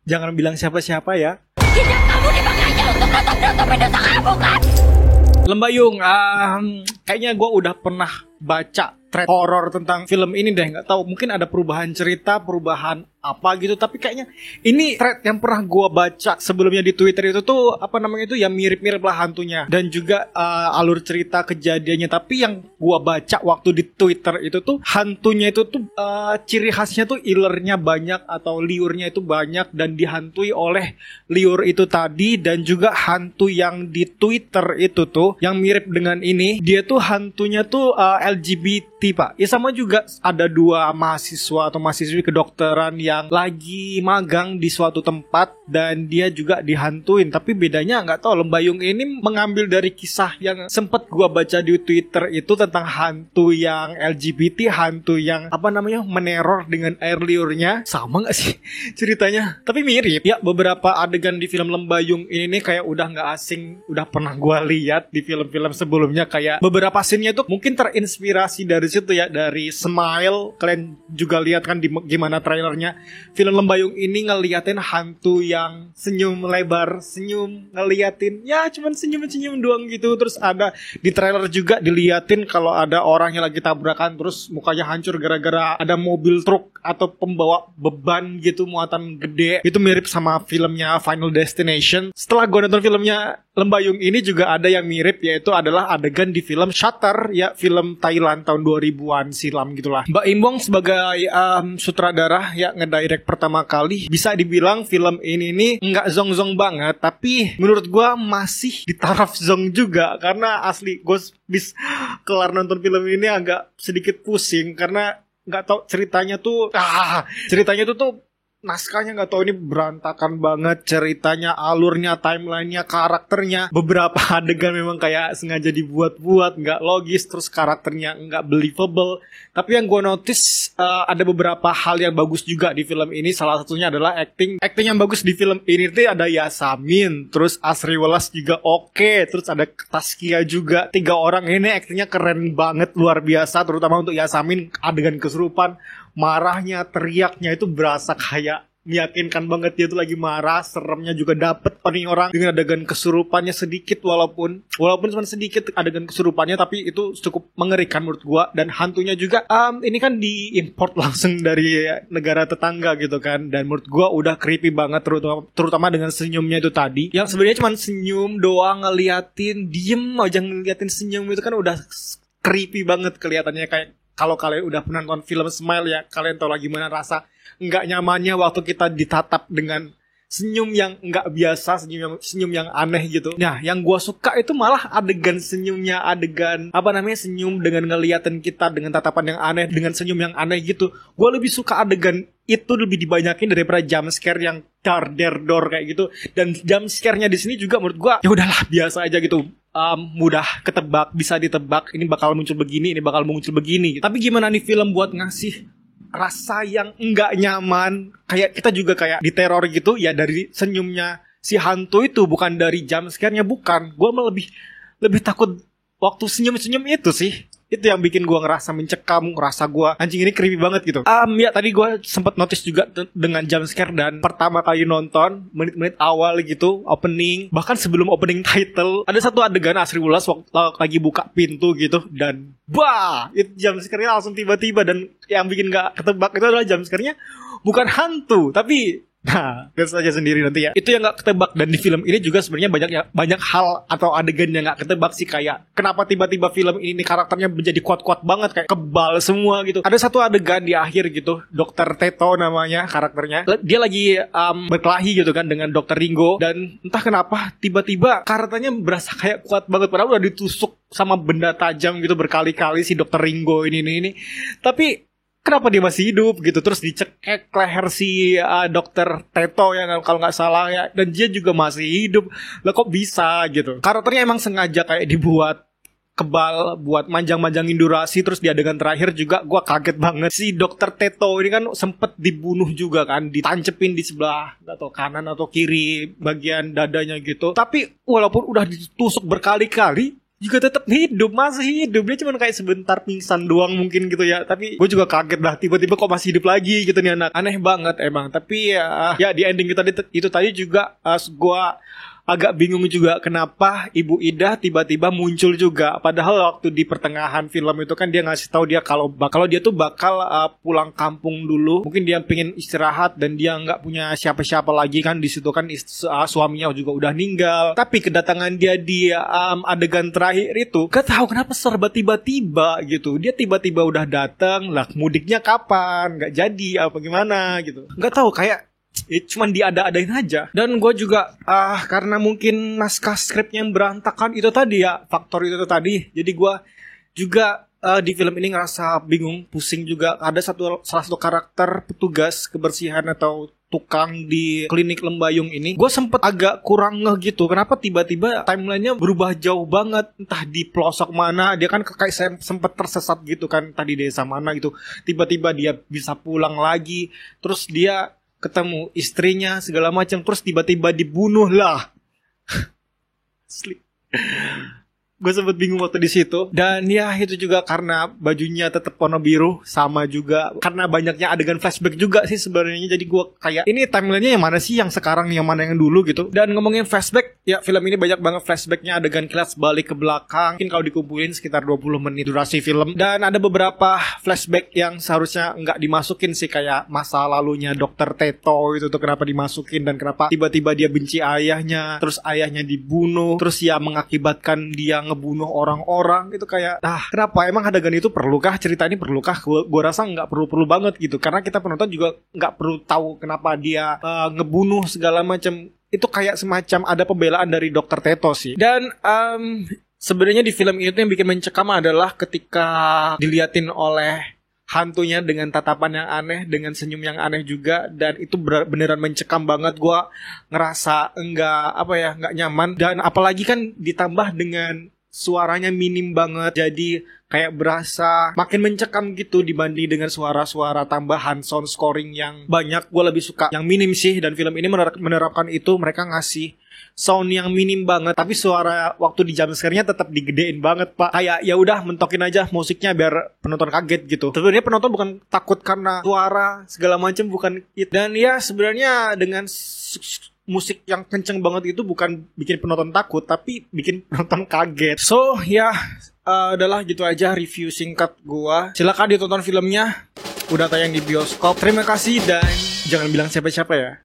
Jangan bilang siapa-siapa ya. Hidup kamu dimakainya untuk nutup-nutupin dosa kamu kan? Lembayung, kayaknya gue udah pernah baca thread horor tentang film ini deh. Nggak tahu, mungkin ada perubahan cerita, perubahan apa gitu. Tapi kayaknya ini thread yang pernah gue baca sebelumnya di Twitter itu tuh ya mirip-mirip lah hantunya. Dan juga alur cerita kejadiannya. Tapi yang gue baca waktu di Twitter itu tuh hantunya itu tuh ciri khasnya tuh ilernya banyak atau liurnya itu banyak dan dihantui oleh liur itu tadi. Dan juga hantu yang di Twitter itu tuh yang mirip dengan ini, dia tuh hantunya tuh LGBT pak. Ya sama juga ada dua mahasiswa atau mahasiswi kedokteran yang lagi magang di suatu tempat dan dia juga dihantuin. Tapi bedanya nggak tahu, Lembayung ini mengambil dari kisah yang sempat gua baca di Twitter itu tentang hantu yang LGBT, hantu yang meneror dengan air liurnya. Sama nggak sih ceritanya? Tapi mirip ya, beberapa adegan di film Lembayung ini kayak udah nggak asing, udah pernah gua lihat di film-film sebelumnya. Kayak beberapa scene-nya itu mungkin terinspirasi dari situ ya, dari Smile. Kalian juga lihat kan di gimana trailernya. Film Lembayung ini ngeliatin hantu yang senyum lebar, senyum ngeliatin ya cuman senyum-senyum doang gitu. Terus ada di trailer juga diliatin kalau ada orang yang lagi tabrakan terus mukanya hancur gara-gara ada mobil truk atau pembawa beban gitu muatan gede. Itu mirip sama filmnya Final Destination. Setelah gue nonton filmnya Lembayung ini juga ada yang mirip, yaitu adalah adegan di film Shutter ya, film Thailand tahun 2000-an silam gitulah. Mbak Imbong sebagai sutradara ya ngedirect pertama kali, bisa dibilang film ini nih nggak zong-zong banget, tapi menurut gua masih di taraf zong juga. Karena asli gue bis kelar nonton film ini agak sedikit pusing karena nggak tahu ceritanya tuh naskahnya nggak tahu, ini berantakan banget ceritanya, alurnya, timelinenya, karakternya. Beberapa adegan memang kayak sengaja dibuat-buat, nggak logis, terus karakternya nggak believable. Tapi yang gue notice ada beberapa hal yang bagus juga di film ini. Salah satunya adalah acting yang bagus di film ini tuh ada Yasamin, terus Asri Welas juga oke, terus ada Taskia juga. 3 orang ini actingnya keren banget, luar biasa. Terutama untuk Yasamin, adegan kesurupan, marahnya, teriaknya itu berasa kayak meyakinkan banget dia tuh lagi marah. Seremnya juga dapet nih orang dengan adegan kesurupannya sedikit, walaupun cuma sedikit adegan kesurupannya, tapi itu cukup mengerikan menurut gua. Dan hantunya juga ini kan diimport langsung dari negara tetangga gitu kan, dan menurut gua udah creepy banget, terutama dengan senyumnya itu tadi, yang sebenarnya cuma senyum doang, ngeliatin, diem aja ngeliatin senyum itu kan udah creepy banyak kelihatannya. Kayak kalau kalian udah pernah nonton film Smile ya, kalian tahu lah gimana rasa nggak nyamannya waktu kita ditatap dengan senyum yang nggak biasa, senyum yang aneh gitu. Nah, yang gue suka itu malah adegan senyumnya, senyum dengan ngeliatin kita dengan tatapan yang aneh, dengan senyum yang aneh gitu. Gue lebih suka adegan itu lebih dibanyakin daripada jump scare yang dar-der-dor kayak gitu. Dan jump scare-nya di sini juga menurut gue ya udahlah biasa aja gitu. Mudah ketebak, bisa ditebak, ini bakal muncul begini, ini bakal muncul begini. Tapi gimana nih film buat ngasih rasa yang enggak nyaman, kayak kita juga kayak diteror gitu ya dari senyumnya si hantu itu, bukan dari jump scare-nya, bukan. Gue malah lebih takut waktu senyum-senyum itu sih. Itu yang bikin gue ngerasa mencekam, ngerasa gue anjing ini creepy banget gitu. Ya tadi gue sempat notice juga dengan jump scare, dan pertama kali nonton menit-menit awal gitu, opening, bahkan sebelum opening title, ada satu adegan Asri Wulas waktu lagi buka pintu gitu, dan itu jump scare-nya langsung tiba-tiba. Dan yang bikin gak ketebak itu adalah jump scare-nya bukan hantu, tapi lihat saja sendiri nanti ya. Itu yang gak ketebak. Dan di film ini juga sebenarnya banyak hal atau adegan yang gak ketebak sih. Kayak kenapa tiba-tiba film ini karakternya menjadi kuat-kuat banget, kayak kebal semua gitu. Ada satu adegan di akhir gitu, Dr. Teto namanya karakternya, dia lagi berkelahi gitu kan dengan Dr. Ringo. Dan entah kenapa tiba-tiba karakternya berasa kayak kuat banget, padahal udah ditusuk sama benda tajam gitu berkali-kali si Dr. Ringo ini. Tapi kenapa dia masih hidup gitu? Terus dicekek leher si Dokter Teto ya kalau nggak salah ya, dan dia juga masih hidup. Lah kok bisa gitu? Karakternya emang sengaja kayak dibuat kebal buat manjang-manjangin durasi. Terus di adegan terakhir juga gue kaget banget, si Dokter Teto ini kan sempet dibunuh juga kan, ditancepin di sebelah atau kanan atau kiri bagian dadanya gitu. Tapi walaupun udah ditusuk berkali-kali, juga tetap hidup, masih hidup. Dia cuma kayak sebentar pingsan doang mungkin gitu ya. Tapi gue juga kaget dah, tiba-tiba kok masih hidup lagi gitu nih anak. Aneh banget emang. Tapi ya di ending itu tadi juga gue agak bingung juga kenapa Ibu Ida tiba-tiba muncul juga. Padahal waktu di pertengahan film itu kan dia ngasih tahu dia kalau dia tuh bakal pulang kampung dulu. Mungkin dia pengen istirahat dan dia nggak punya siapa-siapa lagi kan di situ kan suaminya juga udah meninggal. Tapi kedatangan dia di adegan terakhir itu, gak tahu kenapa serba tiba-tiba gitu. Dia tiba-tiba udah datang lah, mudiknya kapan? Nggak jadi apa gimana gitu. Nggak tahu kayak cuman diada-adain aja. Dan gue juga karena mungkin naskah skripnya yang berantakan itu tadi ya, faktor itu tadi. Jadi gue juga di film ini ngerasa bingung, pusing juga. Ada salah satu karakter petugas kebersihan atau tukang di klinik Lembayung ini, gue sempet agak kurang ngeh gitu. Kenapa tiba-tiba timelinenya berubah jauh banget, entah di pelosok mana. Dia kan kayak saya sempet tersesat gitu kan, tadi desa mana gitu. Tiba-tiba dia bisa pulang lagi, terus dia ketemu istrinya segala macam, terus tiba-tiba dibunuh lah. Asli. Gue sempet bingung waktu di situ. Dan ya itu juga karena bajunya tetap warna biru, sama juga karena banyaknya adegan flashback juga sih sebenarnya. Jadi gue kayak ini timelinenya yang mana sih, yang sekarang yang mana yang dulu gitu. Dan ngomongin flashback, ya film ini banyak banget flashbacknya, adegan kilas balik ke belakang. Mungkin kalau dikumpulin sekitar 20 menit durasi film. Dan ada beberapa flashback yang seharusnya nggak dimasukin sih, kayak masa lalunya Dr. Teto itu tuh kenapa dimasukin, dan kenapa tiba-tiba dia benci ayahnya, terus ayahnya dibunuh, terus ya mengakibatkan dia ngebunuh orang-orang gitu. Kayak kenapa emang adegan itu perlukah, cerita ini perlukah? Gue rasa nggak perlu banget gitu, karena kita penonton juga nggak perlu tahu kenapa dia ngebunuh segala macam. Itu kayak semacam ada pembelaan dari Dr. Teto sih. Dan sebenarnya di film ini tuh yang bikin mencekam adalah ketika diliatin oleh hantunya dengan tatapan yang aneh, dengan senyum yang aneh juga. Dan itu beneran mencekam banget. Gue ngerasa nggak nyaman. Dan apalagi kan ditambah dengan suaranya minim banget, jadi kayak berasa makin mencekam gitu dibanding dengan suara-suara tambahan sound scoring yang banyak. Gue lebih suka yang minim sih, dan film ini menerapkan itu. Mereka ngasih sound yang minim banget, tapi suara waktu di jumpscare-nya tetap digedein banget, Pak. Kayak ya udah mentokin aja musiknya biar penonton kaget gitu. Sebenarnya penonton bukan takut karena suara segala macam, bukan itu. Dan ya sebenarnya dengan musik yang kenceng banget itu bukan bikin penonton takut, tapi bikin penonton kaget. So ya adalah gitu aja review singkat gua. Silakan ditonton filmnya, udah tayang di bioskop. Terima kasih dan jangan bilang siapa-siapa ya.